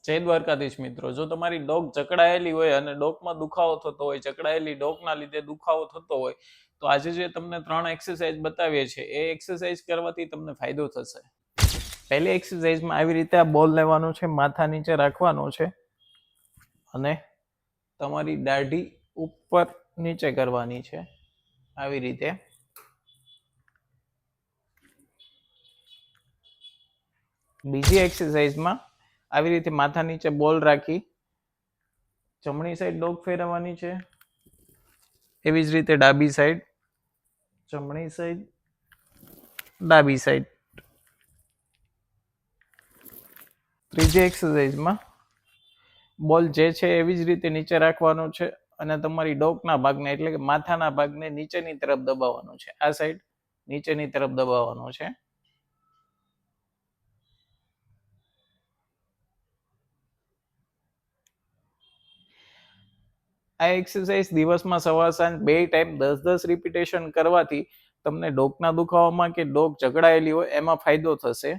જય દ્વારકાધીશ મિત્રો, જો તમારી ડોગ જકડાયેલી હોય અને ડોકમાં દુખાવો થતો હોય, જકડાયેલી ડોકના લીધે દુખાવો થતો હોય, તો આજે જે તમને 3 એક્સરસાઇઝ બતાવીએ છીએ એ એક્સરસાઇઝ કરવાથી તમને ફાયદો થશે. પહેલી એક્સરસાઇઝમાં આવી રીતે આ બોલ લેવાનો છે, માથા નીચે રાખવાનો છે અને તમારી દાઢી ઉપર નીચે કરવાની છે આવી રીતે. બીજી એક્સરસાઇઝમાં આવી રીતે માથા નીચે બોલ રાખી જમણી સાઈડ ડોક ફેરવવાની છે, એવી જ રીતે ડાબી સાઈડ, જમણી સાઈડ, ડાબી સાઈડ. ત્રીજી એક્સરસાઇઝમાં બોલ જે છે એવી જ રીતે નીચે રાખવાનો છે અને તમારી ડોકના ભાગને એટલે કે માથાના ભાગને નીચેની તરફ દબાવવાનો છે. આ સાઈડ નીચેની તરફ દબાવવાનો છે. આ એક્સરસાઇઝ દિવસમાં સવાર સાંજ 2 ટાઈમ 10-10 રિપીટેશન કરવાથી તમને ડોકના દુખાવામાં કે ડોક જકડાયેલી હોય એમાં ફાયદો થશે.